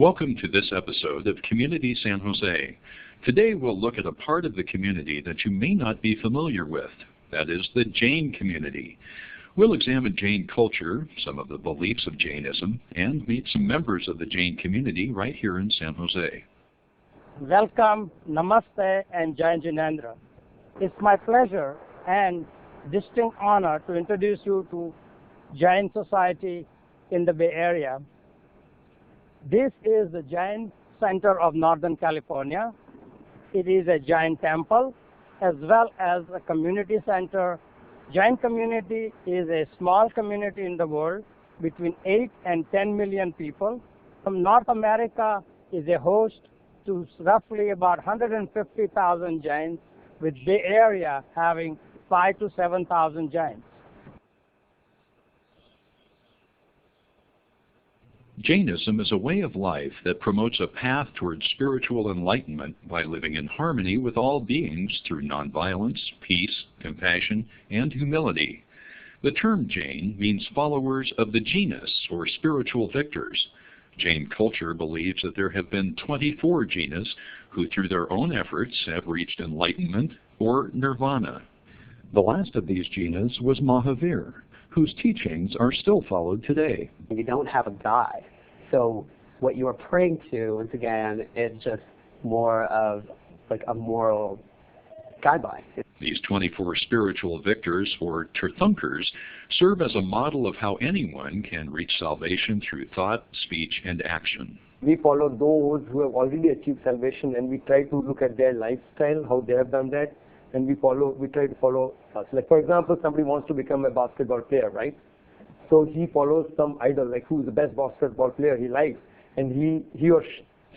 Welcome to this episode of Community San Jose. Today we'll look at a part of the community that you may not be familiar with. That is the Jain community. We'll examine Jain culture, some of the beliefs of Jainism, and meet some members of the Jain community right here in San Jose. Welcome, Namaste, and Jai Jinendra. It's my pleasure and distinct honor to introduce you to Jain Society in the Bay Area. This is the Jain Center of Northern California. It is a Jain temple as well as a community center. Jain community is a small community in the world between 8 and 10 million people. From North America is a host to roughly about 150,000 Jains, with Bay Area having 5,000 to 7,000 Jains. Jainism is a way of life that promotes a path towards spiritual enlightenment by living in harmony with all beings through nonviolence, peace, compassion, and humility. The term Jain means followers of the genus, or spiritual victors. Jain culture believes that there have been 24 jinas who through their own efforts have reached enlightenment or nirvana. The last of these jinas was Mahavir, whose teachings are still followed today. You don't have a God. So what you are praying to, once again, is just more of like a moral guideline. These 24 spiritual victors, or Tirthankars, serve as a model of how anyone can reach salvation through thought, speech, and action. We follow those who have already achieved salvation, and we try to look at their lifestyle, how they have done that, and we try to follow us. Like, for example, somebody wants to become a basketball player, right? So he follows some idol, like who is the best basketball player he likes, and he or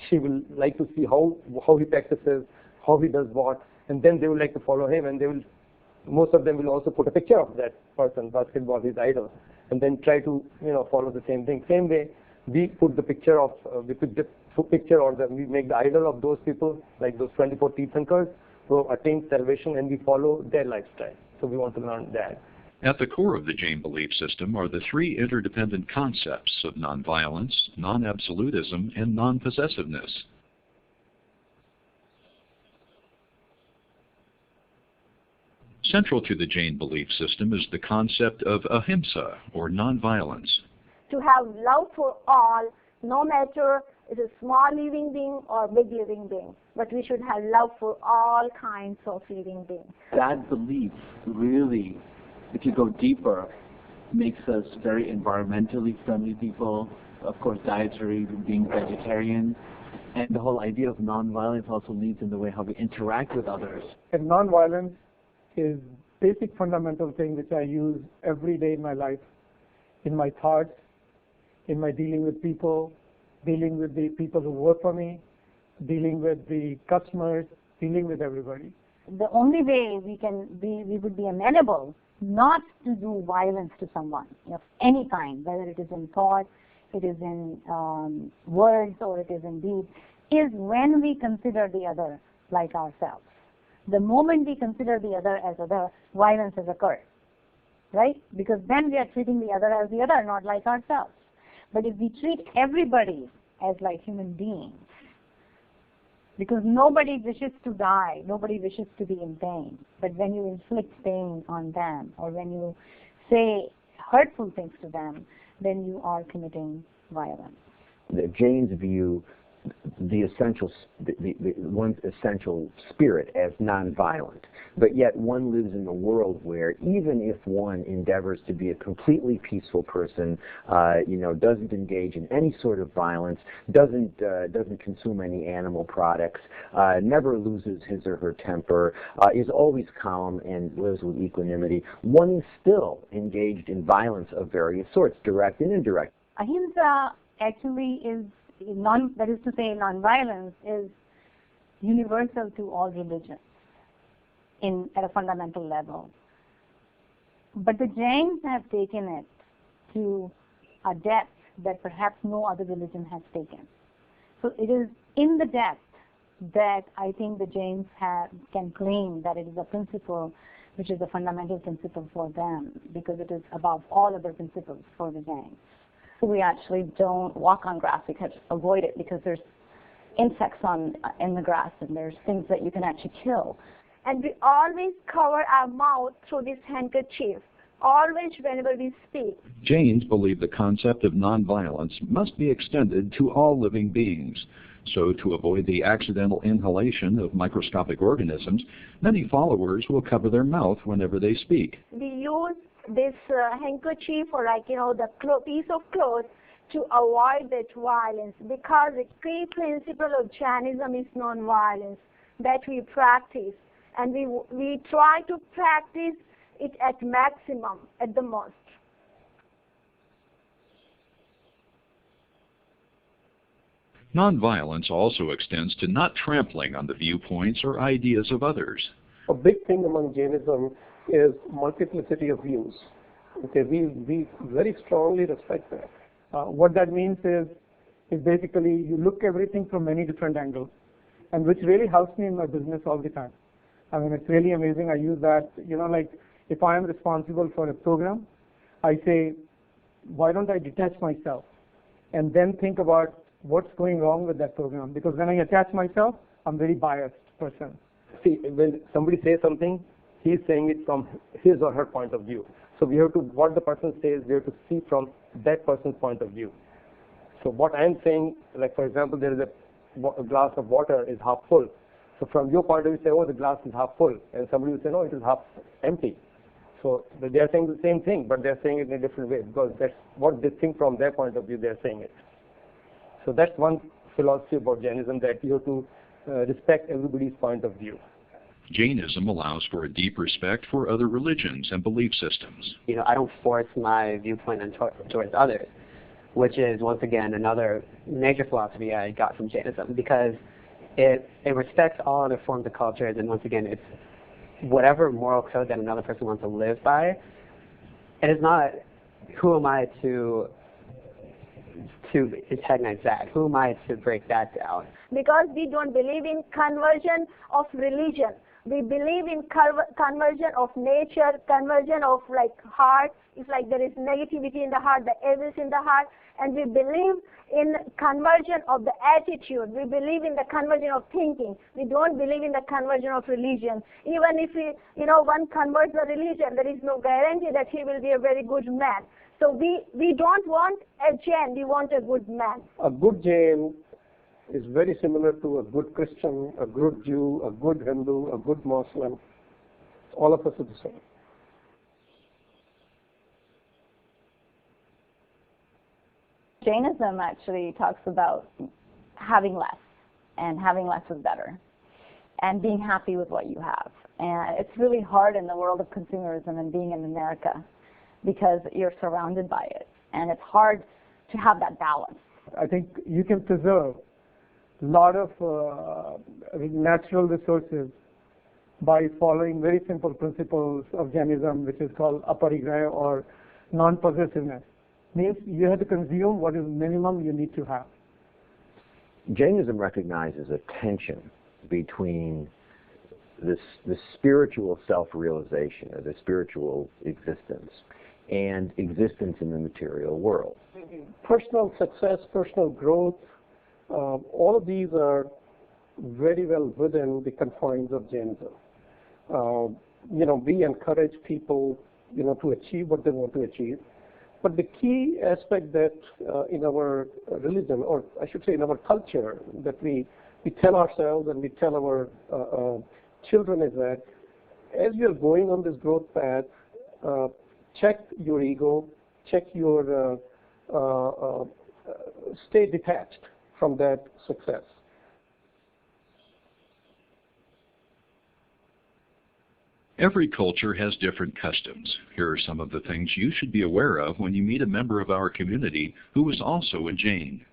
she will like to see how he practices, how he does what, and then they will like to follow him, and most of them will also put a picture of that person, basketball, his idol, and then try to follow the same thing. Same way, we put the picture of we make the idol of those people, like those 24 Tirthankars, who attain salvation, and we follow their lifestyle. So we want to learn that. At the core of the Jain belief system are the three interdependent concepts of nonviolence, non-absolutism, and non-possessiveness. Central to the Jain belief system is the concept of ahimsa, or nonviolence. To have love for all, no matter it is small living being or big living being, but we should have love for all kinds of living beings. That belief really, if you go deeper, makes us very environmentally friendly people, of course dietary, being vegetarian, and the whole idea of nonviolence also leads in the way how we interact with others. And nonviolence is basic fundamental thing which I use every day in my life, in my thoughts, in my dealing with people, dealing with the people who work for me, dealing with the customers, dealing with everybody. The only way we would be amenable not to do violence to someone of any kind, whether it is in thought, it is in words, or it is in deeds, is when we consider the other like ourselves. The moment we consider the other as other, violence has occurred, right? Because then we are treating the other as the other, not like ourselves. But if we treat everybody as like human beings, because nobody wishes to die, nobody wishes to be in pain, but when you inflict pain on them, or when you say hurtful things to them, then you are committing violence. The Jains view one's essential spirit as nonviolent, but yet one lives in a world where even if one endeavors to be a completely peaceful person, doesn't engage in any sort of violence, doesn't consume any animal products, never loses his or her temper, is always calm and lives with equanimity, one is still engaged in violence of various sorts, direct and indirect. Ahimsa actually is that is to say, nonviolence is universal to all religions at a fundamental level. But the Jains have taken it to a depth that perhaps no other religion has taken. So it is in the depth that I think the Jains can claim that it is a principle which is a fundamental principle for them, because it is above all other principles for the Jains. We actually don't walk on grass. We avoid it because there's insects in the grass, and there's things that you can actually kill. And we always cover our mouth through this handkerchief, always whenever we speak. Jains believe the concept of nonviolence must be extended to all living beings. So, to avoid the accidental inhalation of microscopic organisms, many followers will cover their mouth whenever they speak. We use this handkerchief, or the piece of cloth, to avoid that violence, because the key principle of Jainism is non-violence that we practice, and we try to practice it at maximum, at the most. Nonviolence also extends to not trampling on the viewpoints or ideas of others. A big thing among Jainism is multiplicity of views. Okay, we very strongly respect that. What that means is basically you look everything from many different angles, and which really helps me in my business all the time. I mean, it's really amazing. I use that, like if I am responsible for a program, I say, why don't I detach myself and then think about what's going wrong with that program? Because when I attach myself, I'm a very biased person. See, when somebody says something, he's saying it from his or her point of view. So we have to, what the person says, we have to see from that person's point of view. So what I'm saying, like for example, there is a glass of water is half full. So from your point of view, say, oh, the glass is half full. And somebody will say, no, it is half empty. So they are saying the same thing, but they're saying it in a different way, because that's what they think from their point of view, they're saying it. So that's one philosophy about Jainism, that you have to respect everybody's point of view. Jainism allows for a deep respect for other religions and belief systems. I don't force my viewpoint towards others, which is, once again, another major philosophy I got from Jainism, because it respects all other forms of cultures, and once again, it's whatever moral code that another person wants to live by. It is not, who am I to antagonize that? Who am I to break that down? Because we don't believe in conversion of religion. We believe in conversion of nature, conversion of heart. It's like there is negativity in the heart, the evil is in the heart, and we believe in conversion of the attitude. We believe in the conversion of thinking. We don't believe in the conversion of religion. Even if one converts a religion, there is no guarantee that he will be a very good man. So we don't want a Jain, we want a good man. A good Jain is very similar to a good Christian, a good Jew, a good Hindu, a good Muslim. All of us are the same. Jainism actually talks about having less, and having less is better, and being happy with what you have. And it's really hard in the world of consumerism and being in America, because you're surrounded by it, and it's hard to have that balance. I think you can preserve a lot of natural resources by following very simple principles of Jainism, which is called aparigraha, or non-possessiveness. Means you have to consume what is minimum you need to have. Jainism recognizes a tension between the spiritual self-realization, or the spiritual existence, and existence in the material world. Personal success, personal growth, all of these are very well within the confines of Jainism. We encourage people, to achieve what they want to achieve. But the key aspect that in our religion, or I should say in our culture, that we tell ourselves and we tell our children is that as you're going on this growth path, check your ego, check your, stay detached from that success. Every culture has different customs. Here are some of the things you should be aware of when you meet a member of our community who is also a Jain.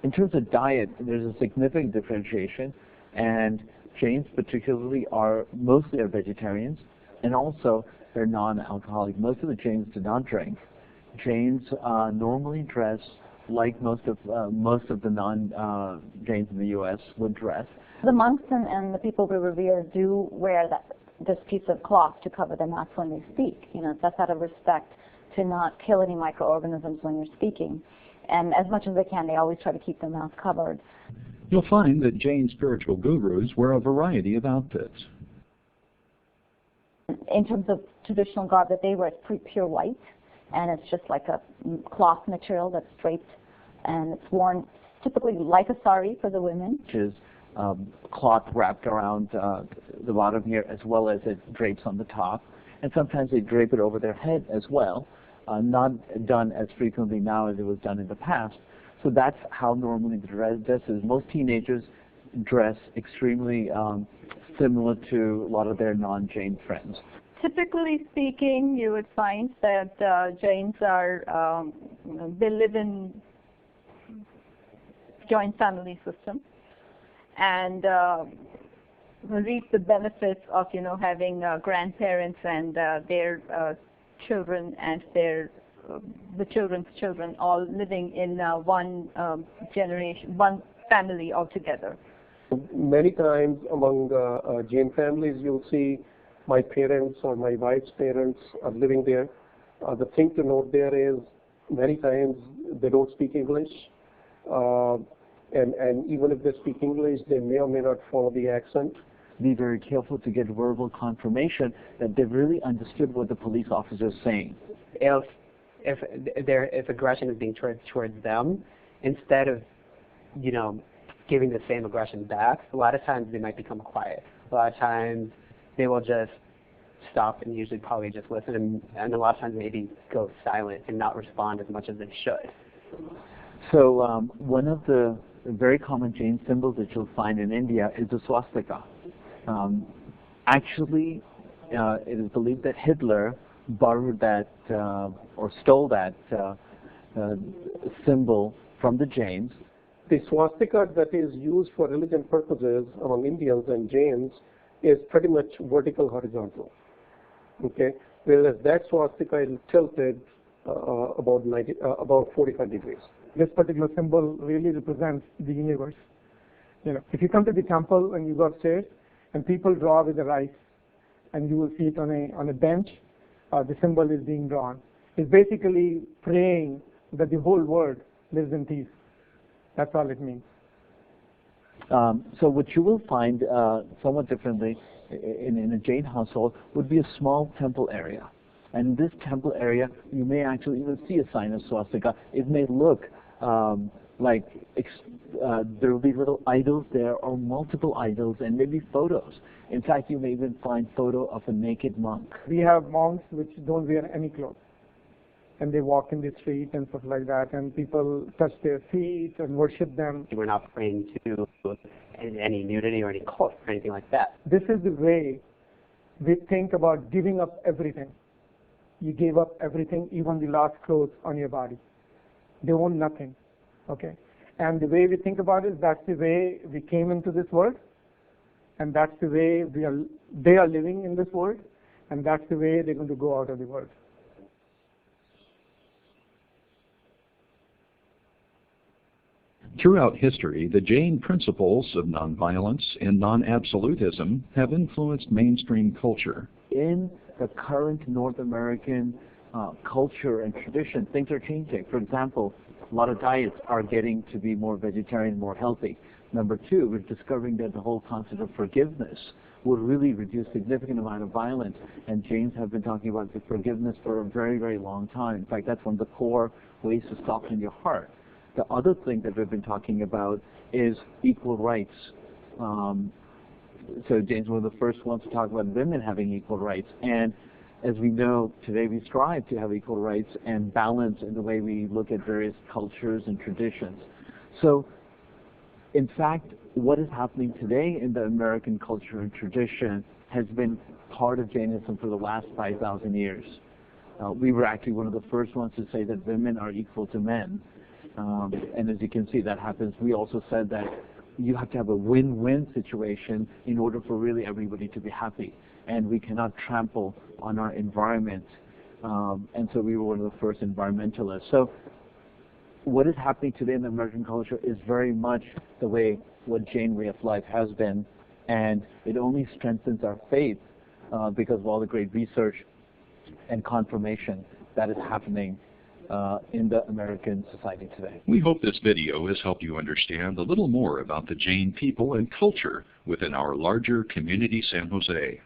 In terms of diet, there's a significant differentiation, and Jains particularly are mostly vegetarians, and also they're non-alcoholic. Most of the Jains do not drink. Jains normally dress like most of the non-Jains in the U.S. would dress. The monks and the people we revere do wear this piece of cloth to cover their mouths when they speak. That's out of respect to not kill any microorganisms when you're speaking. And as much as they can, they always try to keep their mouth covered. You'll find that Jain spiritual gurus wear a variety of outfits. In terms of traditional garb that they wear, it's pretty pure white, and it's just like a cloth material that's draped, and it's worn typically like a sari for the women. Which is cloth wrapped around the bottom here, as well as it drapes on the top. And sometimes they drape it over their head as well, not done as frequently now as it was done in the past. So that's how normally the dress is. Most teenagers dress extremely similar to a lot of their non-Jain friends. Typically speaking, you would find that Jains are, they live in joint family system, and reap the benefits of, having grandparents and their children and the children's children all living in one generation, one family altogether. Many times among Jain families, you'll see my parents or my wife's parents are living there. The thing to note there is many times they don't speak English, and even if they speak English, they may or may not follow the accent. Be very careful to get verbal confirmation that they've really understood what the police officer is saying. If aggression is being towards them, instead of, giving the same aggression back, a lot of times they might become quiet. A lot of times they will just stop and usually probably just listen, and a lot of times maybe go silent and not respond as much as they should. So one of the very common Jain symbols that you'll find in India is the swastika. Actually, it is believed that Hitler borrowed that or stole that symbol from the Jains. The swastika that is used for religion purposes among Indians and Jains is pretty much vertical horizontal. Okay, whereas that swastika is tilted about 45 degrees. This particular symbol really represents the universe. If you come to the temple and you go upstairs and people draw with the rice, and you will see it on a bench, the symbol is being drawn. It's basically praying that the whole world lives in peace. That's all it means. So what you will find somewhat differently in a Jain household would be a small temple area. And in this temple area, you may actually even see a sign of swastika. It may look like there will be little idols there or multiple idols and maybe photos. In fact, you may even find photo of a naked monk. We have monks which don't wear any clothes, and they walk in the street and stuff like that, and people touch their feet and worship them. We're not praying to any nudity or any cult or anything like that. This is the way we think about giving up everything. You gave up everything, even the last clothes on your body. They own nothing, okay? And the way we think about it, that's the way we came into this world, and that's the way they are living in this world, and that's the way they're going to go out of the world. Throughout history, the Jain principles of nonviolence and non-absolutism have influenced mainstream culture. In the current North American culture and tradition, things are changing. For example, a lot of diets are getting to be more vegetarian, more healthy. Number two, we're discovering that the whole concept of forgiveness will really reduce significant amount of violence, and Jains have been talking about the forgiveness for a very, very long time. In fact, that's one of the core ways to soften your heart. The other thing that we've been talking about is equal rights. So Jains were the first ones to talk about women having equal rights, and as we know, today we strive to have equal rights and balance in the way we look at various cultures and traditions. So, in fact, what is happening today in the American culture and tradition has been part of Jainism for the last 5,000 years. We were actually one of the first ones to say that women are equal to men. And as you can see, that happens. We also said that you have to have a win-win situation in order for really everybody to be happy. And we cannot trample on our environment. And so we were one of the first environmentalists. So what is happening today in the American culture is very much the way what Jain way of life has been. And it only strengthens our faith because of all the great research and confirmation that is happening in the American society today. We hope this video has helped you understand a little more about the Jain people and culture within our larger community San Jose.